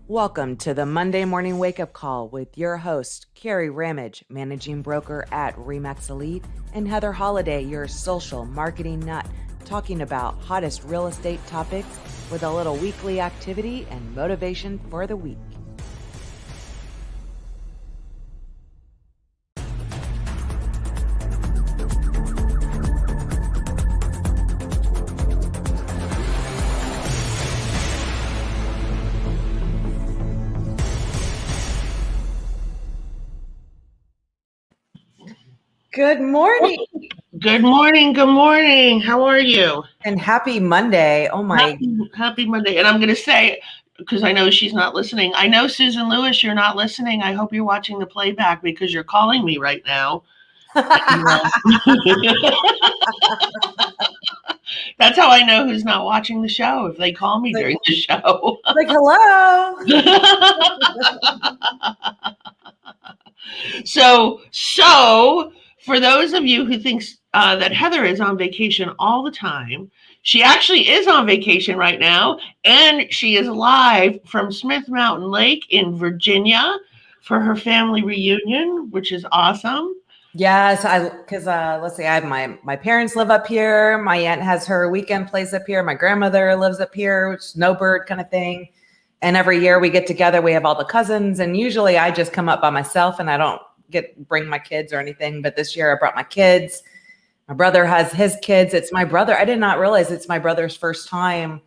Welcome to the Monday Morning Wake Up Call with your host, Kerry, managing broker at Remax Elite, and Heather Holiday, your social marketing nut, talking about hottest real estate topics with a little weekly activity and motivation for the week. Good morning. Good morning. Good morning. How are you? And happy Monday. Oh my. Happy Monday. And I'm going to say, because I know she's not listening, I know, Susan Lewis, you're not listening. I hope you're watching the playback because you're calling me right now. That's how I know who's not watching the show, if they call me during the show. Like, hello. So for those of you who think that Heather is on vacation all the time, she actually is on vacation right now, and she is live from Smith Mountain Lake in Virginia for her family reunion, which is awesome. Yes, because let's see, I have my parents live up here. My aunt has her weekend place up here. My grandmother lives up here, which is snowbird kind of thing. And every year we get together, we have all the cousins, and usually I just come up by myself and I don't bring my kids or anything. But this year I brought my kids. My brother has his kids. It's my brother. I did not realize it's my brother's first time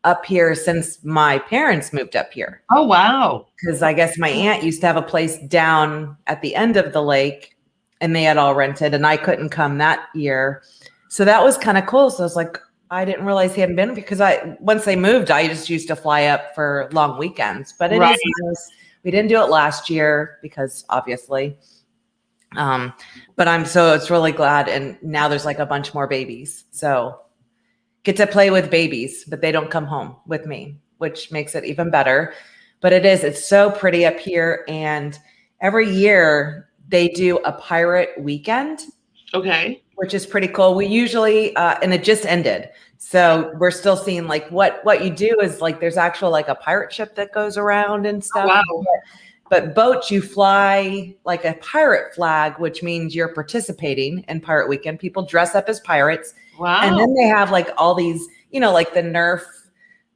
up here since my parents moved up here. Oh, wow. Because I guess my aunt used to have a place down at the end of the lake, and they had all rented, and I couldn't come that year. So that was kind of cool. So I was like, I didn't realize he hadn't been, because once they moved, I just used to fly up for long weekends. But it is nice. We didn't do it last year because obviously. But it's really glad. And now there's like a bunch more babies. So get to play with babies, but they don't come home with me, which makes it even better. But it's so pretty up here. And every year they do a pirate weekend. Okay. Which is pretty cool. We usually, and it just ended. So we're still seeing like what you do is like, there's actual like a pirate ship that goes around and stuff. Oh, wow. But boats, you fly like a pirate flag, which means you're participating in Pirate Weekend. People dress up as pirates. Wow. And then they have like all these, like the Nerf,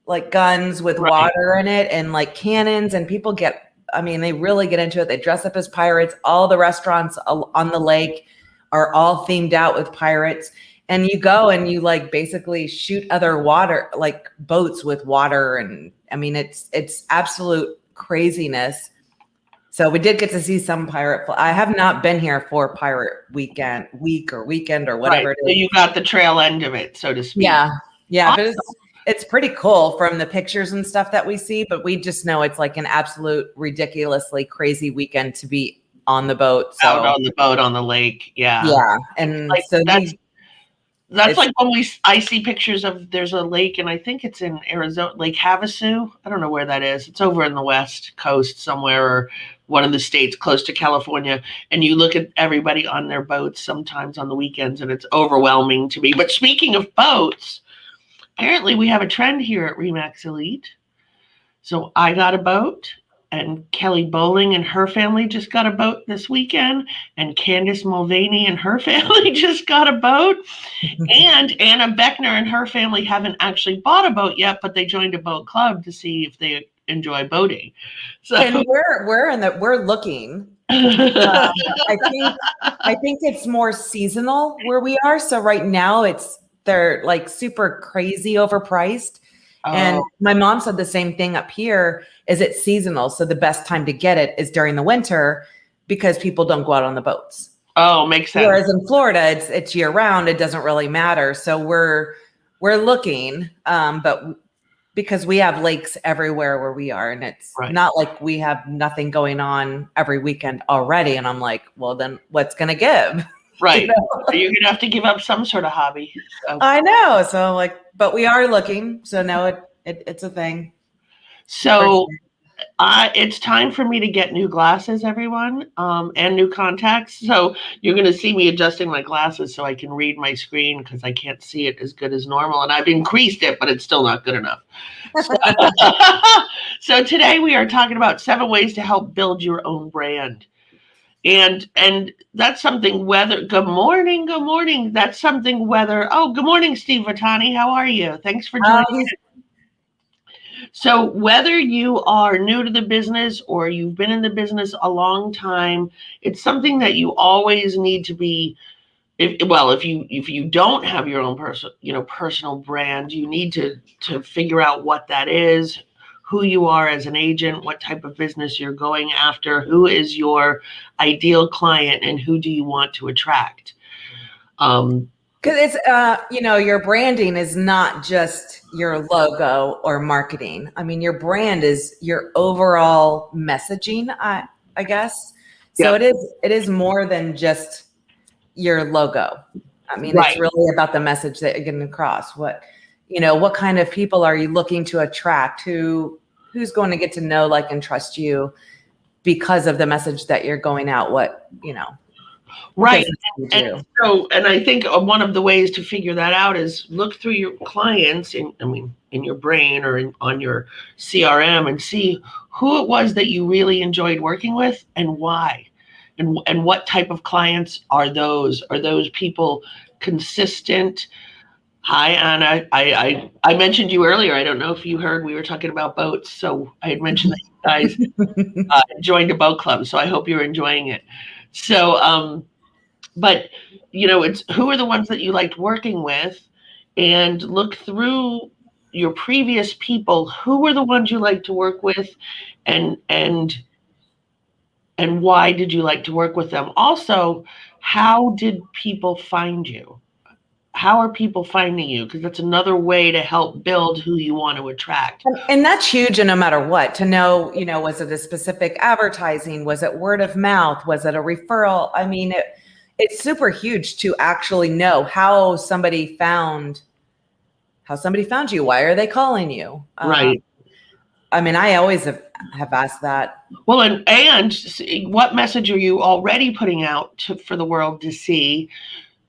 like guns with water in it and like cannons, and people they really get into it. They dress up as pirates. All the restaurants on the lake are all themed out with pirates. And you go and you like basically shoot other water, like boats with water. And it's absolute craziness. So we did get to see some pirate. I have not been here for Pirate week or weekend or whatever it is. So you got the trail end of it, so to speak. Yeah. Awesome. But it's pretty cool from the pictures and stuff that we see. But we just know it's like an absolute ridiculously crazy weekend to be on the boat. So out on the boat on the lake. Yeah. Yeah. And like, so that's like when I see pictures of, there's a lake, and I think it's in Arizona, Lake Havasu. I don't know where that is. It's over in the West Coast somewhere, or one of the states close to California. And you look at everybody on their boats sometimes on the weekends, and it's overwhelming to me. But speaking of boats, apparently we have a trend here at Remax Elite. So I got a boat, and Kelly Bowling and her family just got a boat this weekend, and Candace Mulvaney and her family just got a boat, and Anna Beckner and her family haven't actually bought a boat yet, but they joined a boat club to see if they enjoy boating. So and we're looking. I think it's more seasonal where we are. So right now they're like super crazy overpriced. Oh. And my mom said the same thing up here. Is it's seasonal, so the best time to get it is during the winter because people don't go out on the boats. Oh, makes sense. Whereas in Florida, it's year round. It doesn't really matter. So we're looking, but because we have lakes everywhere where we are, and it's not like we have nothing going on every weekend already. And I'm like, well, then what's going to give? Right. You're going to have to give up some sort of hobby. So. I know. So but we are looking. So no, it's a thing. So It's time for me to get new glasses, everyone, and new contacts. So you're going to see me adjusting my glasses so I can read my screen because I can't see it as good as normal. And I've increased it, but it's still not good enough. So, so today we are talking about 7 ways to help build your own brand. And that's something whether good morning. That's something whether good morning, Steve Vitani. How are you? Thanks for joining us. So whether you are new to the business or you've been in the business a long time, it's something that you always need to be. If you don't have your own personal brand, you need to figure out what that is, who you are as an agent, what type of business you're going after, who is your ideal client, and who do you want to attract. Because it's, your branding is not just your logo or marketing. I mean, your brand is your overall messaging, I guess. So Yep. it is more than just your logo. I mean, Right. It's really about the message that you're getting across. What kind of people are you looking to attract? Who's going to get to know, like, and trust you because of the message that you're going out? Right. And I think one of the ways to figure that out is look through your clients in your brain or on your CRM and see who it was that you really enjoyed working with and why. And what type of clients are those? Are those people consistent? Hi, Anna. I mentioned you earlier. I don't know if you heard we were talking about boats. So I had mentioned that you guys joined a boat club. So I hope you're enjoying it. So, but it's who are the ones that you liked working with, and look through your previous people. Who were the ones you liked to work with, and why did you like to work with them? Also, how did people find you? How are people finding you? Because that's another way to help build who you want to attract. And that's huge. And no matter what, to know, was it a specific advertising? Was it word of mouth? Was it a referral? I mean, it's super huge to actually know how somebody found you. Why are they calling you? Right. I mean, I always have asked that. Well, and what message are you already putting out for the world to see?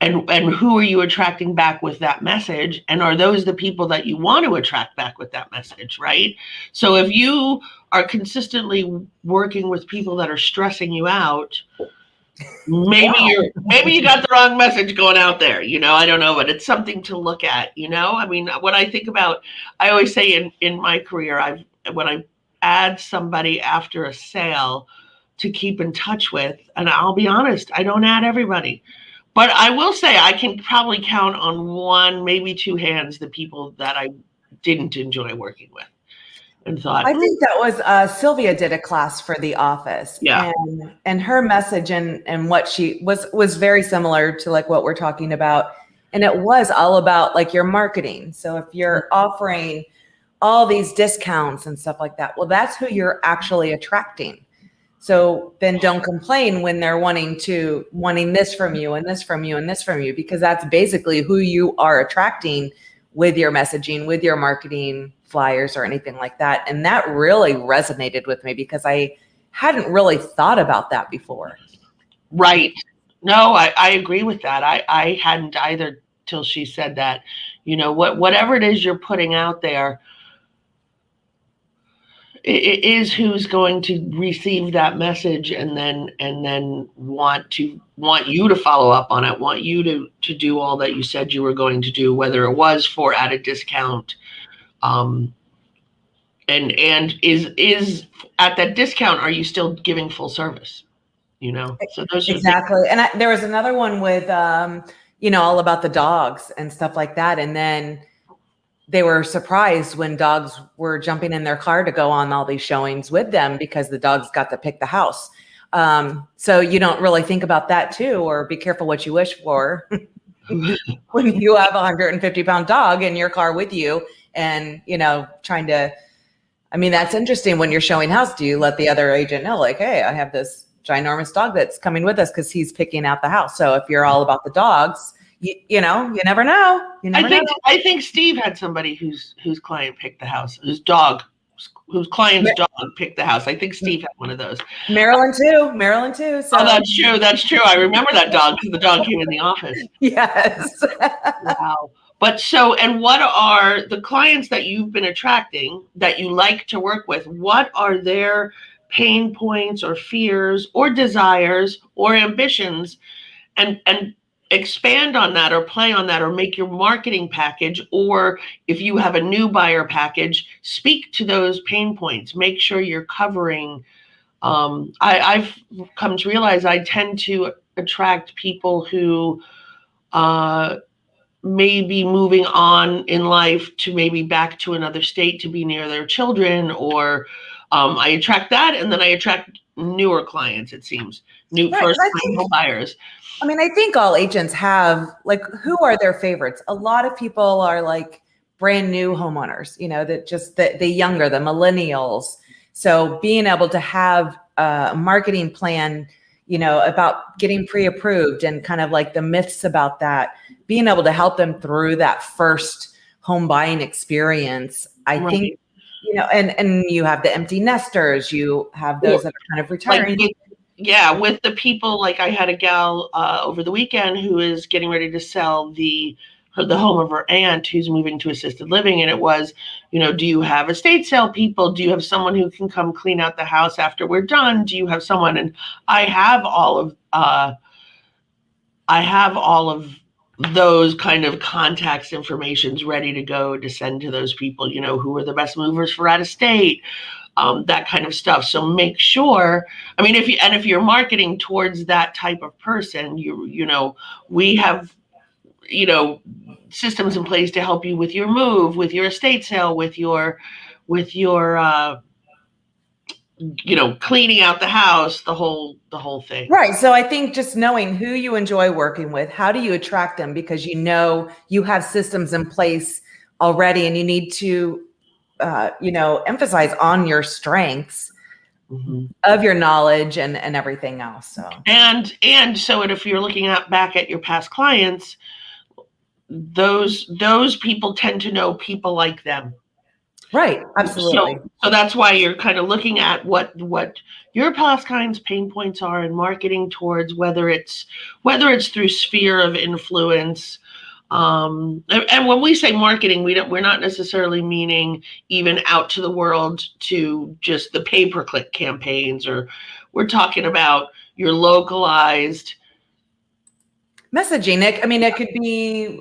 And who are you attracting back with that message? And are those the people that you want to attract back with that message, right? So if you are consistently working with people that are stressing you out, maybe you got the wrong message going out there. I don't know, but it's something to look at. I mean, when I think about, I always say in my career, when I add somebody after a sale to keep in touch with, and I'll be honest, I don't add everybody. But I will say I can probably count on 1, maybe 2 hands the people that I didn't enjoy working with and thought. I think that was Sylvia did a class for The Office. Yeah. And her message and what she was very similar to like what we're talking about. And it was all about like your marketing. So if you're offering all these discounts and stuff like that, well, that's who you're actually attracting. So then don't complain when they're wanting this from you and this from you and this from you, because that's basically who you are attracting with your messaging, with your marketing flyers or anything like that. And that really resonated with me because I hadn't really thought about that before. Right. No, I agree with that. I hadn't either till she said that. Whatever it is you're putting out there, it is who's going to receive that message and then want you to follow up on it, want you to do all that you said you were going to do, whether it was for at a discount, and is at that discount, are you still giving full service? So those are exactly. And there was another one with all about the dogs and stuff like that, and then they were surprised when dogs were jumping in their car to go on all these showings with them because the dogs got to pick the house. So you don't really think about that too, or be careful what you wish for when you have a 150-pound dog in your car with you and, trying to, I mean, that's interesting when you're showing house. Do you let the other agent know, like, hey, I have this ginormous dog that's coming with us because he's picking out the house. So if you're all about the dogs, you never know. I think Steve had somebody whose client picked the house, whose dog whose client's dog picked the house. I think Steve had one of those. Maryland too. So. Oh, that's true. That's true. I remember that dog because the dog came in the office. Yes. Wow. But so, and what are the clients that you've been attracting that you like to work with? What are their pain points or fears or desires or ambitions? And expand on that or play on that or make your marketing package, or if you have a new buyer package, speak to those pain points. Make sure you're covering. I've come to realize I tend to attract people who may be moving on in life to maybe back to another state to be near their children, or I attract that, and then I attract newer clients, it seems, new first-time home buyers. I mean, I think all agents have, like, who are their favorites? A lot of people are like brand new homeowners, you know, that just the younger, the millennials. So being able to have a marketing plan, you know, about getting pre-approved and kind of like the myths about that, being able to help them through that first home buying experience. I think, you know, and you have the empty nesters, you have those that are kind of retiring. Like with the people, like I had a gal over the weekend who is getting ready to sell the home of her aunt who's moving to assisted living. And it was, you know, do you have estate sale people? Do you have someone who can come clean out the house after we're done? Do you have someone? And I have all of those kind of contacts informations ready to go to send to those people, you know, who are the best movers for out of state. That kind of stuff. So make sure, I mean, if you're marketing towards that type of person, you know, we have, you know, systems in place to help you with your move, with your estate sale, with your, you know, cleaning out the house, the whole thing. Right. So I think just knowing who you enjoy working with, how do you attract them? Because you know you have systems in place already, and you need to you know, emphasize on your strengths of your knowledge and everything else. So and so if you're looking back at your past clients, those people tend to know people like them. Right. Absolutely. So that's why you're kind of looking at what your past clients' pain points are and marketing towards, whether it's through sphere of influence. And when we say marketing, we're not necessarily meaning even out to the world to just the pay-per-click campaigns, or we're talking about your localized messaging. I mean, it could be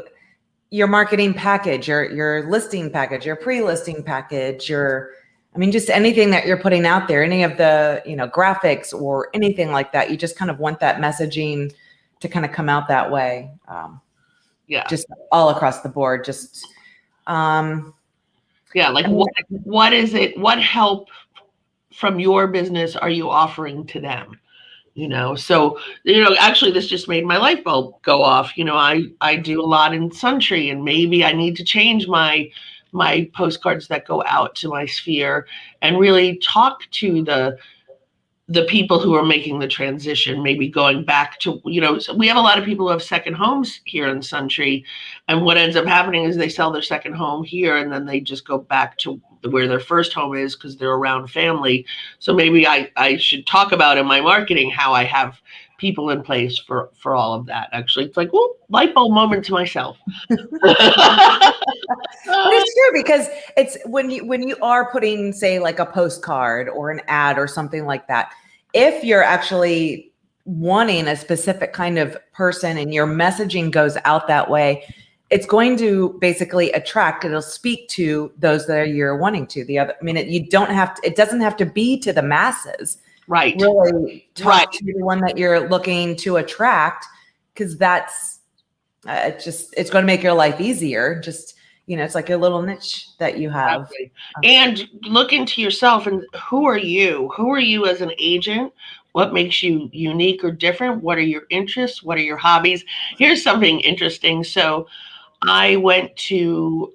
your marketing package, your listing package, your pre-listing package, I mean, just anything that you're putting out there, any of the, you know, graphics or anything like that. You just kind of want that messaging to kind of come out that way. Just all across the board. Just, like what is it? What help from your business are you offering to them? You know, so, you know, actually this just made my light bulb go off. You know, I do a lot in Suntree, and maybe I need to change my postcards that go out to my sphere and really talk to the people who are making the transition, maybe going back to, you know, so we have a lot of people who have second homes here in Suntree, and what ends up happening is they sell their second home here and then they just go back to where their first home is because they're around family. So maybe I should talk about in my marketing how I have people in place for all of that. Actually, it's like, well, light bulb moment to myself. But it's true, because it's when you are putting, say, like a postcard or an ad or something like that, if you're actually wanting a specific kind of person and your messaging goes out that way, it's going to basically attract, it'll speak to those that you're wanting to. I mean, it doesn't have to be to the masses. Right. Really talk to the one that you're looking to attract, because that's it's going to make your life easier. Just, you know, it's like a little niche that you have. Exactly. And look into yourself, and who are you? Who are you as an agent? What makes you unique or different? What are your interests? What are your hobbies? Here's something interesting. So I went to,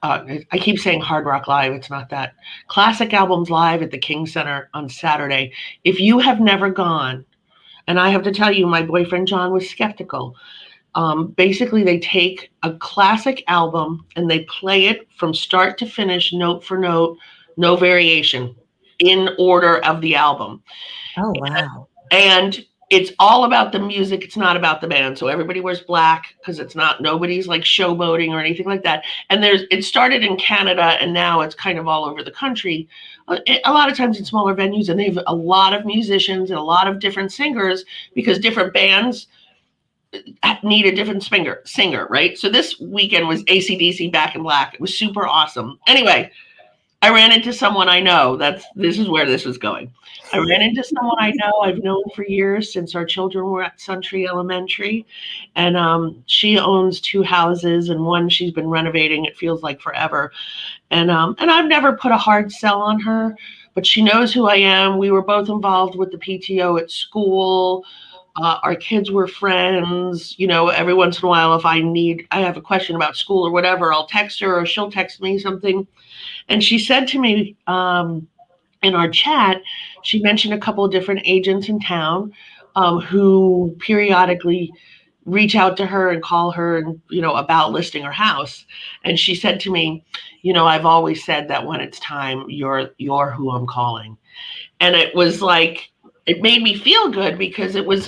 I keep saying Hard Rock Live. It's not that. Classic Albums Live at the King Center on Saturday. If you have never gone, and I have to tell you, my boyfriend John was skeptical. Basically, they take a classic album and they play it from start to finish, note for note, no variation, in order of the album. Oh, wow. And it's all about the music. It's not about the band. So everybody wears black because it's not, nobody's like showboating or anything like that. And it started in Canada and now it's kind of all over the country. A lot of times in smaller venues, and they have a lot of musicians and a lot of different singers because different bands need a different singer, right? So this weekend was AC/DC Back in Black. It was super awesome. Anyway, I ran into someone I know. This is where this was going. I ran into someone I know. I've known for years since our children were at Suntree Elementary, and she owns 2 houses, and one she's been renovating. It feels like forever, and I've never put a hard sell on her, but she knows who I am. We were both involved with the PTO at school. Our kids were friends. Every once in a while, if I have a question about school or whatever, I'll text her or she'll text me something. And she said to me in our chat, she mentioned a couple of different agents in town who periodically reach out to her and call her and, about listing her house. And she said to me, I've always said that when it's time, you're who I'm calling. And it was like, it made me feel good because it was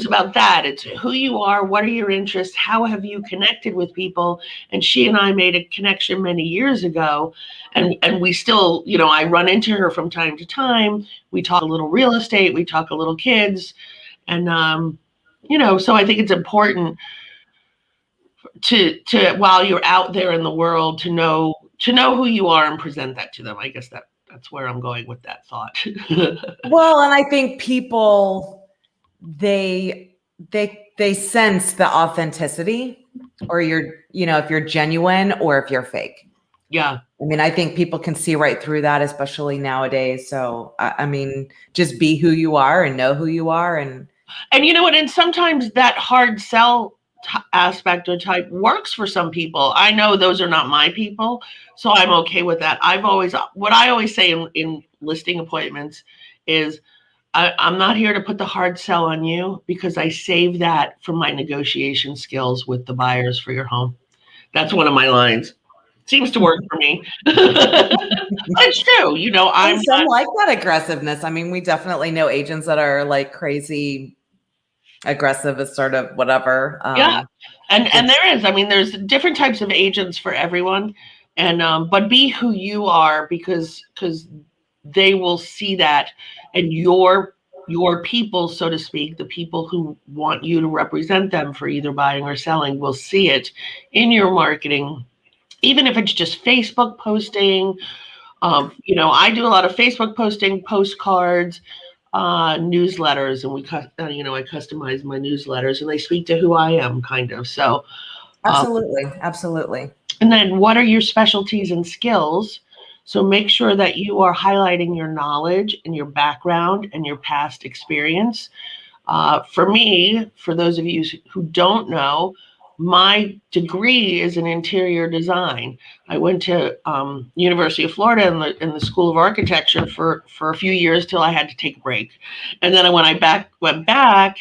about that. It's who you are, what are your interests, how have you connected with people? And she and I made a connection many years ago, and we still, I run into her from time to time. We talk a little real estate, we talk a little kids, and so I think it's important to while you're out there in the world to know who you are and present that to them. I guess that's where I'm going with that thought. Well, and I think people, they sense the authenticity, or if you're genuine or if you're fake. Yeah. I mean, I think people can see right through that, especially nowadays. So, I mean, just be who you are and know who you are. And you know what? And sometimes that hard sell aspect or type works for some people. I know those are not my people, so I'm okay with that. What I always say in listing appointments is I'm not here to put the hard sell on you because I save that from my negotiation skills with the buyers for your home. That's one of my lines. Seems to work for me. But it's true. I'm some like that aggressiveness. I mean, we definitely know agents that are like crazy aggressive is sort of whatever. Yeah. And there is, I mean, there's different types of agents for everyone. And, but be who you are because they will see that, and your people, so to speak, the people who want you to represent them for either buying or selling will see it in your marketing, even if it's just Facebook posting. I do a lot of Facebook posting, postcards, newsletters, and I customize my newsletters and they speak to who I am, kind of. So absolutely. And then what are your specialties and skills? So make sure that you are highlighting your knowledge and your background and your past experience. For me, for those of you who don't know, my degree is in interior design. I went to University of Florida in the School of Architecture for a few years till I had to take a break. And then when I went back,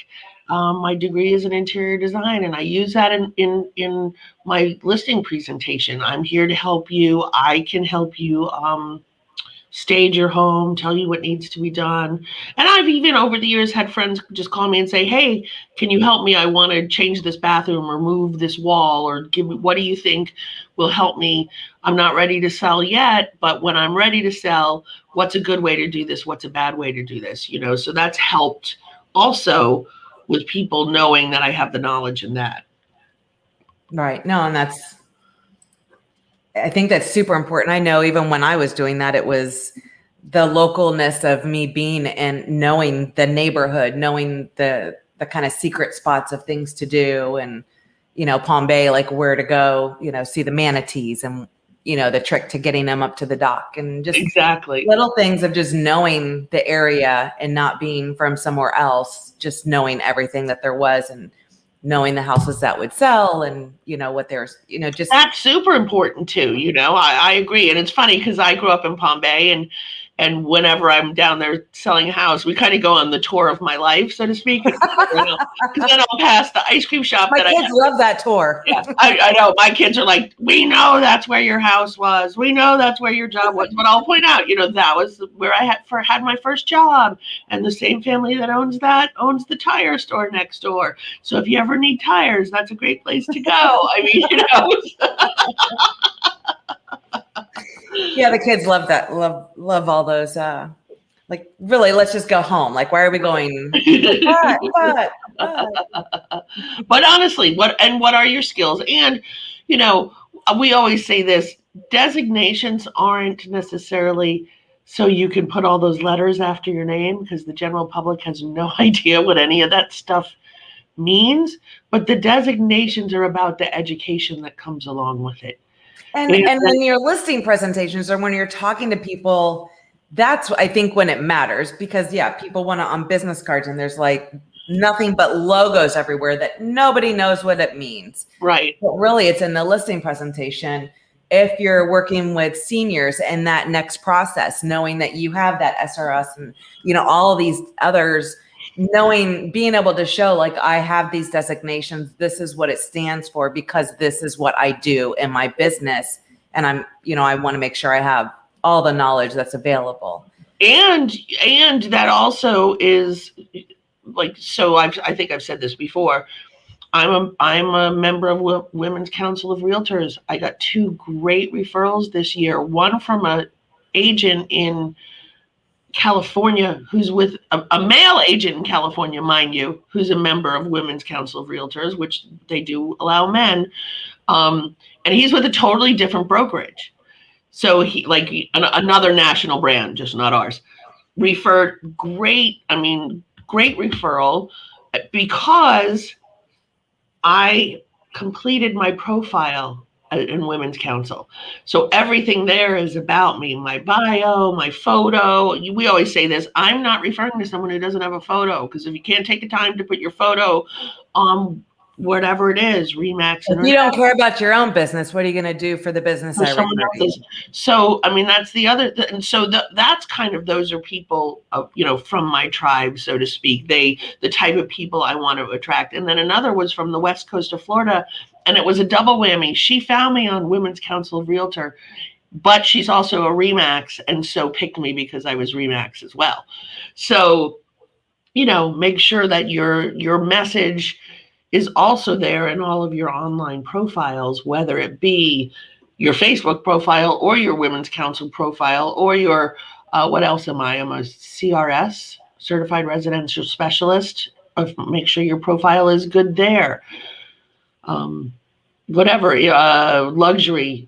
my degree is in interior design, and I use that in my listing presentation. I'm here to help you. I can help you stage your home, tell you what needs to be done. And I've even over the years had friends just call me and say, hey, can you help me? I want to change this bathroom or move this wall, or what do you think will help me? I'm not ready to sell yet, but when I'm ready to sell, what's a good way to do this? What's a bad way to do this? So that's helped also with people knowing that I have the knowledge in that. Right. No, and I think that's super important. I know even when I was doing that, it was the localness of me being and knowing the neighborhood, knowing the kind of secret spots of things to do, and, Palm Bay, like where to go, see the manatees, and, the trick to getting them up to the dock, and just exactly little things of just knowing the area and not being from somewhere else, just knowing everything that there was, and knowing the houses that would sell, and what there's just that's super important too. I agree. And it's funny because I grew up in Palm Bay, and And whenever I'm down there selling a house, we kind of go on the tour of my life, so to speak. Because then I'll pass the ice cream shop My kids love that tour. Yeah, I know. My kids are like, we know that's where your house was. We know that's where your job was. But I'll point out, that was where I had my first job. And the same family that owns the tire store next door. So if you ever need tires, that's a great place to go. I mean, Yeah, the kids love that. Love all those. Like, really, let's just go home. Like, why are we going? But. But honestly, what are your skills? And, we always say this, designations aren't necessarily so you can put all those letters after your name, because the general public has no idea what any of that stuff means. But the designations are about the education that comes along with it. And when you're listing presentations or when you're talking to people, that's, I think, when it matters, because people want it on business cards and there's like nothing but logos everywhere that nobody knows what it means. Right. But really it's in the listing presentation. If you're working with seniors and that next process, knowing that you have that SRS and, all of these others, being able to show, like, I have these designations, this is what it stands for, because this is what I do in my business. And I want to make sure I have all the knowledge that's available. And that also is like, so I think I've said this before. I'm a member of Women's Council of Realtors. I got 2 great referrals this year. One from an agent in California who's with a male agent in California, mind you, who's a member of Women's Council of Realtors, which they do allow men. And he's with a totally different brokerage. So he, like another national brand, just not ours, referred great referral, because I completed my profile in Women's Council. So everything there is about me, my bio, my photo. We always say this, I'm not referring to someone who doesn't have a photo, because if you can't take the time to put your photo on whatever it is, Remax. If you don't care about your own business, what are you going to do for the business? So, I mean, that's the other, and so that's kind of, those are people, from my tribe, so to speak. The type of people I want to attract. And then another was from the west coast of Florida, and it was a double whammy. She found me on Women's Council of Realtor, but she's also a Remax, and so picked me because I was Remax as well. So, make sure that your message is also there in all of your online profiles, whether it be your Facebook profile or your Women's Council profile or your, what else am I? I'm a CRS, Certified Residential Specialist. Make sure your profile is good there. Whatever, luxury.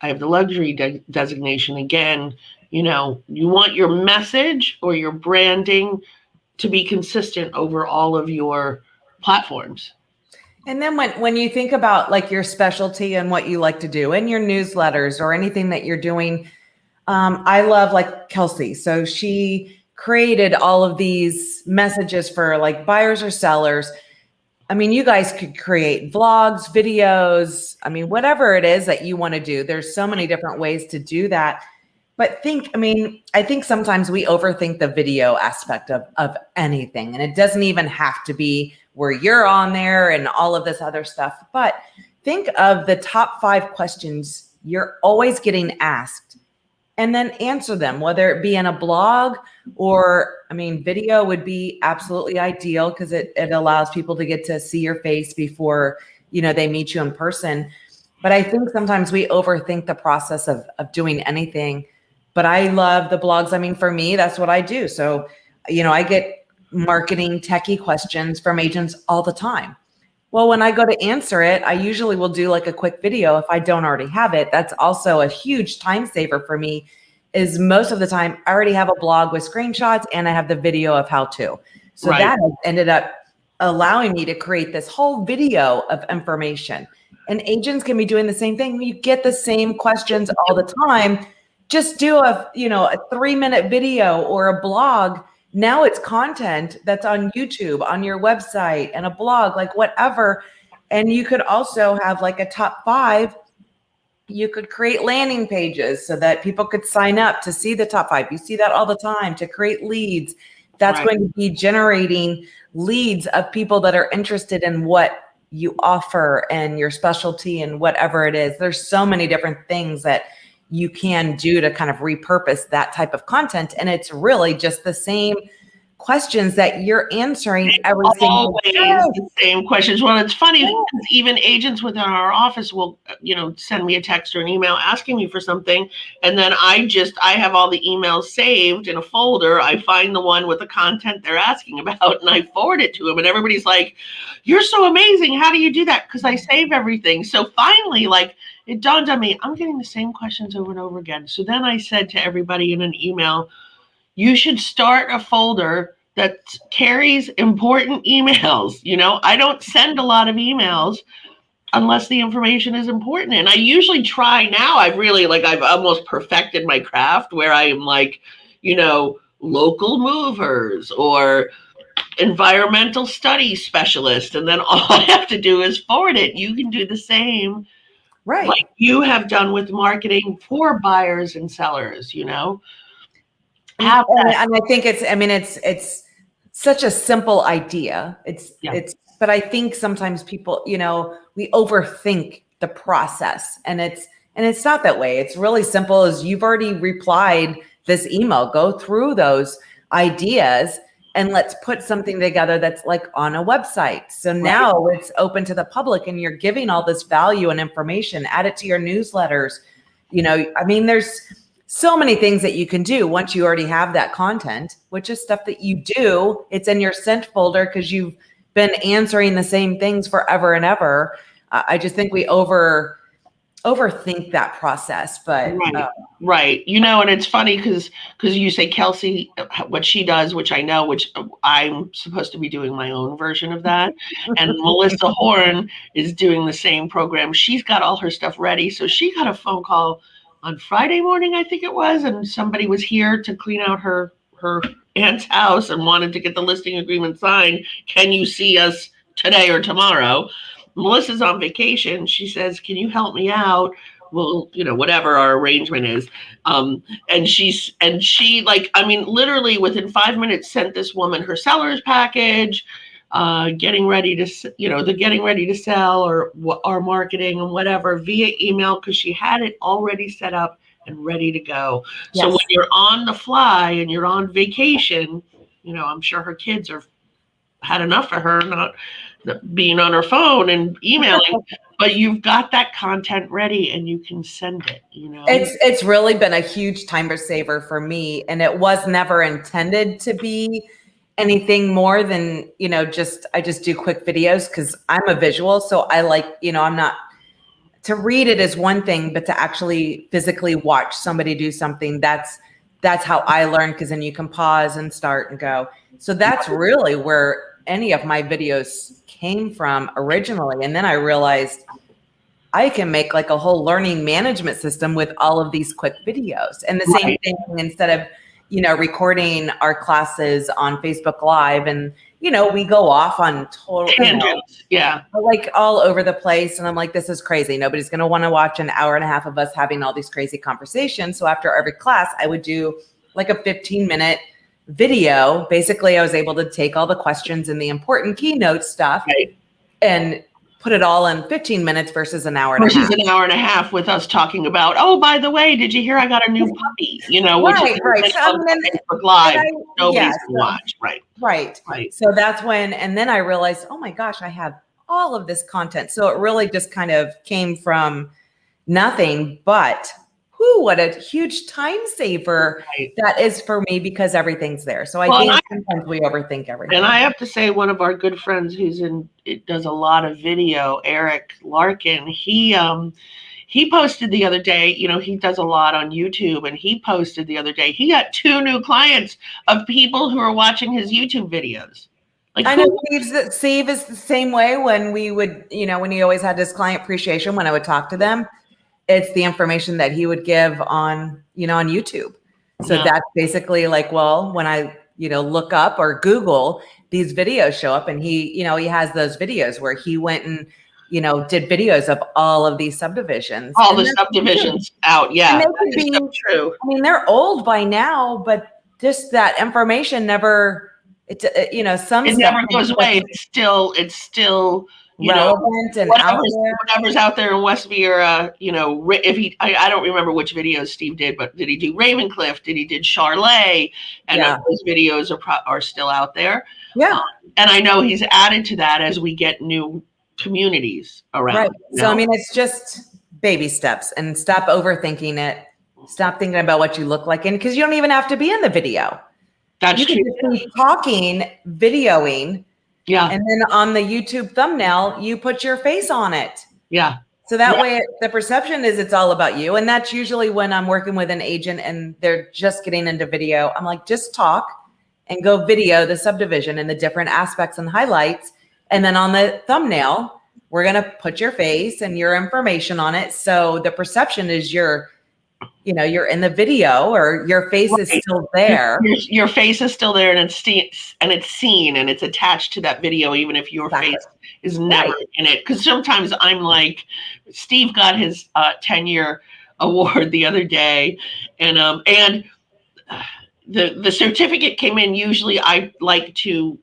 I have the luxury designation again. You want your message or your branding to be consistent over all of your platforms. And then when you think about like your specialty and what you like to do in your newsletters or anything that you're doing, I love like Kelsey. So she created all of these messages for like buyers or sellers. I mean, you guys could create vlogs, videos. I mean, whatever it is that you want to do, there's so many different ways to do that. But I think sometimes we overthink the video aspect of anything. And it doesn't even have to be where you're on there and all of this other stuff. But think of the top 5 questions you're always getting asked and then answer them, whether it be in a blog or, video would be absolutely ideal because it allows people to get to see your face before, they meet you in person. But I think sometimes we overthink the process of doing anything. But I love the blogs. For me, that's what I do. So, I get marketing techie questions from agents all the time. Well, when I go to answer it, I usually will do like a quick video if I don't already have it. That's also a huge time saver for me, is most of the time I already have a blog with screenshots and I have the video of how to. So Right. That has ended up allowing me to create this whole video of information. And agents can be doing the same thing. You get the same questions all the time. Just do a 3-minute video or a blog. Now it's content that's on YouTube, on your website, and a blog, like whatever. And you could also have like a top 5 you could create landing pages so that people could sign up to see the top 5. You see that all the time, to create leads. That's going to be generating leads of people that are interested in what you offer and your specialty and whatever it is. There's so many different things that you can do to kind of repurpose that type of content. And it's really just the same questions that you're answering every single day. The same questions. Well, it's funny because even agents within our office will, send me a text or an email asking me for something. And then I have all the emails saved in a folder. I find the one with the content they're asking about and I forward it to them. And everybody's like, you're so amazing. How do you do that? Because I save everything. So finally, it dawned on me, I'm getting the same questions over and over again. So then I said to everybody in an email, you should start a folder that carries important emails. I don't send a lot of emails unless the information is important. And I usually try now. I've almost perfected my craft where I am local movers or environmental studies specialist. And then all I have to do is forward it. You can do the same. Right. Like you have done with marketing for buyers and sellers, And I think it's such a simple idea. But I think sometimes people, we overthink the process, and it's not that way. It's really simple. As you've already replied this email, go through those ideas and let's put something together that's like on a website. So now it's open to the public and you're giving all this value and information, add it to your newsletters. There's so many things that you can do once you already have that content, which is stuff that you do. It's in your sent folder because you've been answering the same things forever and ever. I just think we overthink that process, but right. And it's funny because you say Kelsey, what she does, which I know, which I'm supposed to be doing my own version of that. And Melissa Horn is doing the same program. She's got all her stuff ready. So she got a phone call on Friday morning, I think it was, and somebody was here to clean out her aunt's house and wanted to get the listing agreement signed. Can you see us today or tomorrow? Melissa's on vacation. She says, can you help me out? Well, whatever our arrangement is. And she literally within 5 minutes sent this woman her seller's package, getting ready to sell or marketing and whatever via email, because she had it already set up and ready to go. Yes. So when you're on the fly and you're on vacation, I'm sure her kids had enough of her not being on her phone and emailing, but you've got that content ready and you can send it. It's really been a huge time saver for me, and it was never intended to be anything more than I just do quick videos because I'm a visual, so I like I'm not to read it is one thing, but to actually physically watch somebody do something, that's how I learn, because then you can pause and start and go. So that's really where any of my videos came from originally. And then I realized I can make like a whole learning management system with all of these quick videos. And the same thing, instead of, recording our classes on Facebook Live and, we go off on total tangents. Like all over the place. And I'm like, this is crazy. Nobody's going to want to watch an hour and a half of us having all these crazy conversations. So after every class, I would do like a 15-minute video. Basically, I was able to take all the questions and the important keynote stuff and put it all in 15 minutes versus an hour and a half. Versus an hour and a half with us talking about, oh, by the way, did you hear I got a new puppy? Which is on Facebook Live. Nobody's can watch. Right. So that's when, and then I realized, oh my gosh, I have all of this content. So it really just kind of came from nothing, but what a huge time saver that is for me, because everything's there. So I think sometimes we overthink everything. And I have to say, one of our good friends it does a lot of video, Eric Larkin, he posted the other day, he does a lot on YouTube, and he posted the other day, he got 2 new clients of people who are watching his YouTube videos. I know Steve is the same way. When we would, when he always had his client appreciation, when I would talk to them, it's the information that he would give on, on YouTube. So that's basically like, well, when I, look up or Google, these videos show up, and he has those videos where he went and did videos of all of these subdivisions. All the subdivisions out. Yeah. And they could be, so true. I mean, they're old by now, but just that information never, some it stuff never goes away. It's still relevant and out there. Whatever's out there in West Vera, if I don't remember which videos Steve did, but did he do Ravencliff? Did he did Charlotte? And those videos are still out there. Yeah. And I know he's added to that as we get new communities around. Right. So, I mean, it's just baby steps, and stop overthinking it. Stop thinking about what you look like. And because you don't even have to be in the video. That's true. You can just be talking, videoing. Yeah. And then on the YouTube thumbnail, you put your face on it. Yeah. So that way the perception is it's all about you. And that's usually when I'm working with an agent and they're just getting into video. I'm like, just talk and go video the subdivision and the different aspects and highlights. And then on the thumbnail, we're going to put your face and your information on it. So the perception is you're in the video, or your face is still there. Your face is still there, and it's seen, and it's attached to that video, even if your face is never in it. Because sometimes I'm like, Steve got his 10-year award the other day, and the certificate came in. Usually, I like to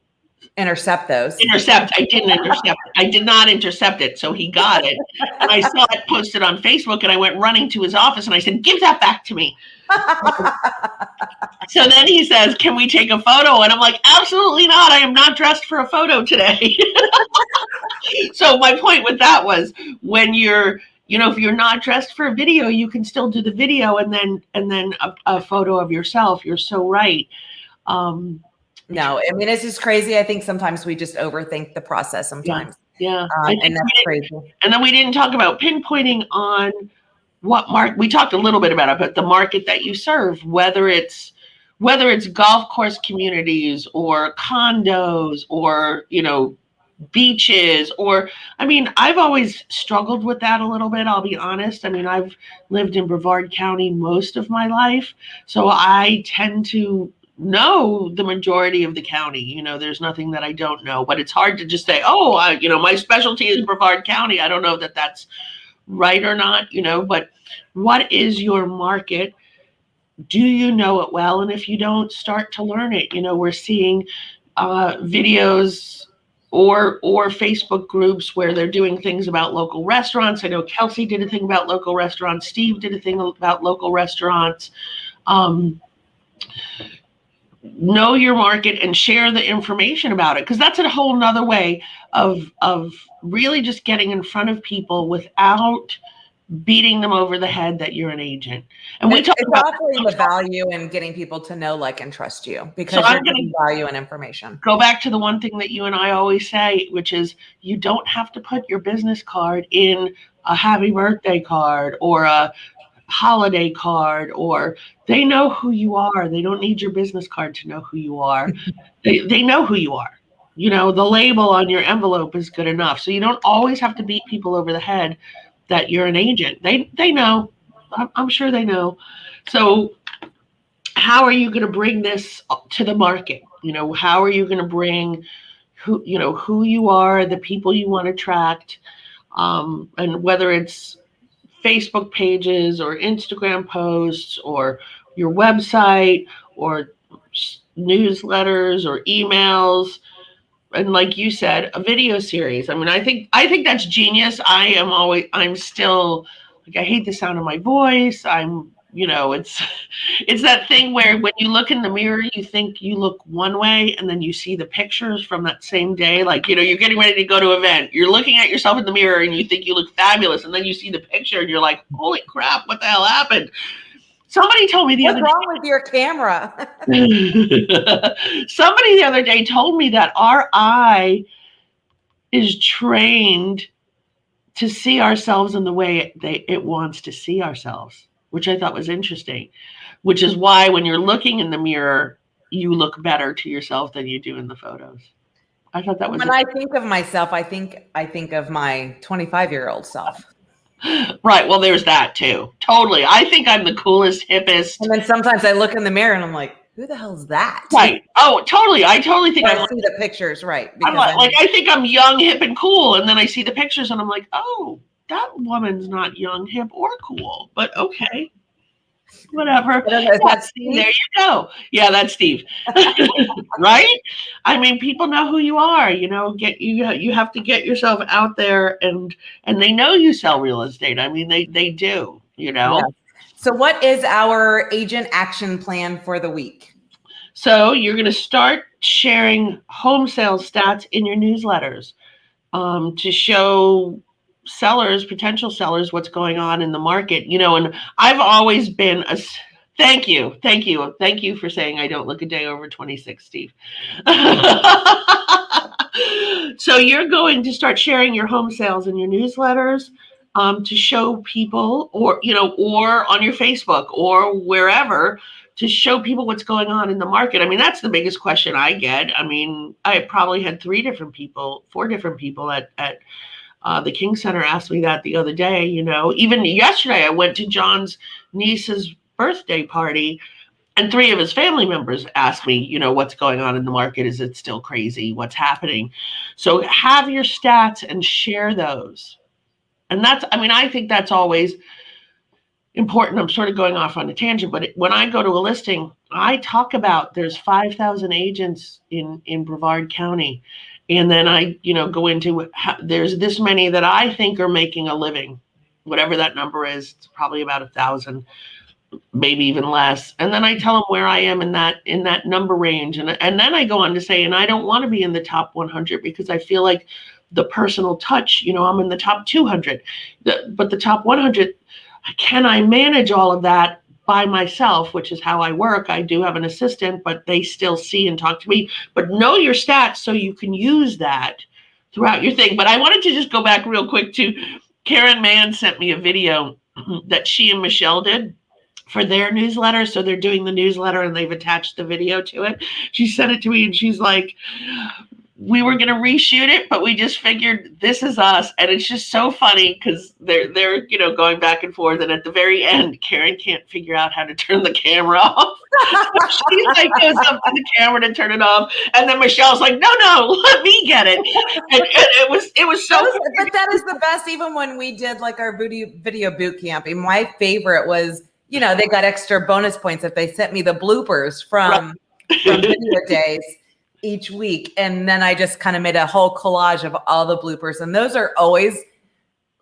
intercept those. I didn't intercept. I did not intercept it. So he got it. And I saw it posted on Facebook, and I went running to his office and I said, give that back to me. So then he says, can we take a photo? And I'm like, absolutely not. I am not dressed for a photo today. So my point with that was, when you're, if you're not dressed for a video, you can still do the video and then a photo of yourself. You're so right. No, I mean, it's just crazy. I think sometimes we just overthink the process sometimes. Yeah. And that's crazy. And then we didn't talk about pinpointing on what market. We talked a little bit about it, but the market that you serve, whether it's golf course communities or condos or, beaches, or, I mean, I've always struggled with that a little bit. I'll be honest. I mean, I've lived in Brevard County most of my life, so I tend to know the majority of the county. There's nothing that I don't know, but it's hard to just say, my specialty is Brevard County. I don't know that that's right or not, but what is your market? Do you know it well? And if you don't, start to learn it. We're seeing videos or Facebook groups where they're doing things about local restaurants. I know Kelsey did a thing about local restaurants. Steve did a thing about local restaurants. Know your market and share the information about it, because that's a whole nother way of really just getting in front of people without beating them over the head that you're an agent. And we talk about offering the value and getting people to know, like, and trust you, because you're giving value and information. Go back to the one thing that you and I always say, which is you don't have to put your business card in a happy birthday card or a holiday card, or they know who you are. They don't need your business card to know who you are. They know who you are. The label on your envelope is good enough. So you don't always have to beat people over the head that you're an agent. They know. I'm sure they know. So how are you going to bring this to the market? How are you going to bring who you are, the people you want to attract, and whether it's Facebook pages or Instagram posts or your website or newsletters or emails, and like you said, a video series. I mean, I think that's genius. I'm still like, I hate the sound of my voice. It's that thing where when you look in the mirror, you think you look one way, and then you see the pictures from that same day. Like, you're getting ready to go to an event. You're looking at yourself in the mirror and you think you look fabulous. And then you see the picture and you're like, holy crap, what the hell happened? Somebody told me What's wrong with your camera? Somebody the other day told me that our eye is trained to see ourselves in the way it wants to see ourselves, which I thought was interesting, which is why when you're looking in the mirror, you look better to yourself than you do in the photos. I thought that was. When I think of myself, I think of my 25-year-old self. Right. Well, there's that too. Totally. I think I'm the coolest, hippest. And then sometimes I look in the mirror and I'm like, who the hell's that? Right. Oh, totally. I totally think I see the pictures, right? I'm like I think I'm young, hip, and cool, and then I see the pictures, and I'm like, oh, that woman's not young, hip, or cool. But okay, whatever. Is that Steve? There you go. Yeah, that's Steve. Right? I mean, people know who you are. You know, you have to get yourself out there, and they know you sell real estate. I mean, they do. You know. Yeah. So, what is our agent action plan for the week? So you're going to start sharing home sales stats in your newsletters to show potential sellers, what's going on in the market. You know, and I've always been thank you for saying I don't look a day over 26, Steve. So you're going to start sharing your home sales in your newsletters to show people, or on your Facebook or wherever, to show people what's going on in the market. I mean, that's the biggest question I get. I mean, I probably had 4 different people at the King Center asked me that the other day. You know, even yesterday I went to John's niece's birthday party, and 3 of his family members asked me, you know, what's going on in the market? Is it still crazy? What's happening? So have your stats and share those. And I think that's always important. I'm sort of going off on a tangent, but when I go to a listing, I talk about there's 5,000 agents in Brevard County. And then I, go into there's this many that I think are making a living, whatever that number is. It's probably about 1,000, maybe even less. And then I tell them where I am in that number range. And then I go on to say, and I don't want to be in the top 100 because I feel like the personal touch, I'm in the top 200, but the top 100, can I manage all of that by myself, which is how I work? I do have an assistant, but they still see and talk to me. But know your stats so you can use that throughout your thing. But I wanted to just go back real quick to Karen Mann sent me a video that she and Michelle did for their newsletter. So they're doing the newsletter and they've attached the video to it. She sent it to me and she's like, we were going to reshoot it, but we just figured this is us. And it's just so funny because they're going back and forth. And at the very end, Karen can't figure out how to turn the camera off. She goes up to the camera to turn it off. And then Michelle's like, no, let me get it. And it was so funny. But that is the best. Even when we did like our video boot camp, and my favorite was, they got extra bonus points if they sent me the bloopers from video days each week. And then I just kind of made a whole collage of all the bloopers. And those are always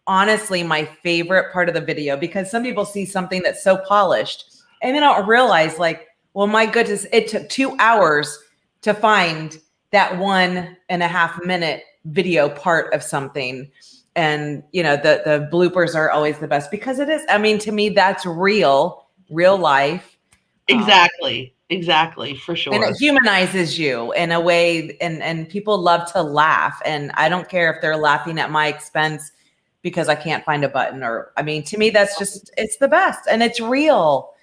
honestly my favorite part of the video, because some people see something that's so polished and they don't realize, like, well, my goodness, it took 2 hours to find that 1.5 minute video part of something. And, the bloopers are always the best because it is. I mean, to me, that's real life. Exactly, for sure. And it humanizes you in a way, and people love to laugh. And I don't care if they're laughing at my expense because I can't find a button, to me, that's just, it's the best and it's real.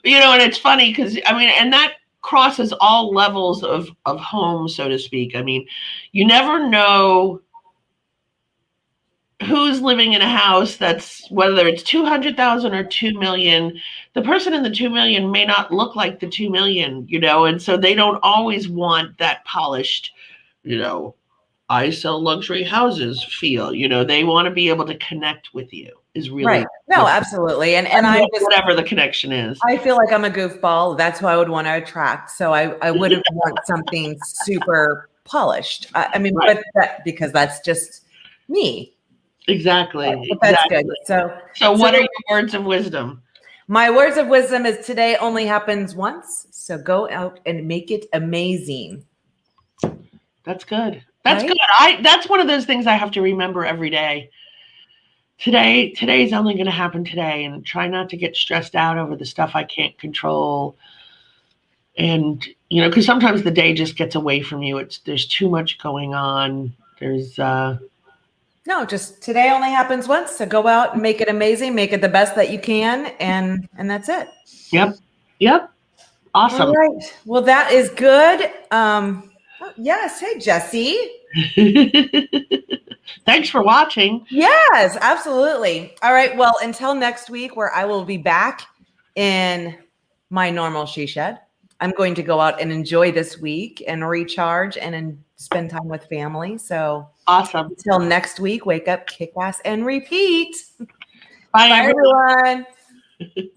And it's funny because, and that crosses all levels of home, so to speak. I mean, you never know who's living in a house that's, whether it's 200,000 or 2 million, the person in the 2 million may not look like the 2 million, and so they don't always want that polished, I sell luxury houses feel, they want to be able to connect with you is really right. No, absolutely. And I just, whatever the connection is. I feel like I'm a goofball. That's who I would want to attract. So I wouldn't want something super polished. Right. But because that's just me. Exactly. That's good. So what are your words of wisdom? My words of wisdom is today only happens once. So go out and make it amazing. That's good. That's right? Good. That's one of those things I have to remember every day. Today's only going to happen today, and try not to get stressed out over the stuff I can't control. And, because sometimes the day just gets away from you. There's too much going on. There's, no, just today only happens once. So go out and make it amazing, make it the best that you can. And that's it. Yep. Awesome. All right. Well, that is good. Yes. Hey, Jesse. Thanks for watching. Yes, absolutely. All right. Well, until next week, where I will be back in my normal she shed. I'm going to go out and enjoy this week and recharge and spend time with family. So Awesome. until next week, wake up, kick ass, and repeat. Bye, Bye, everyone. everyone.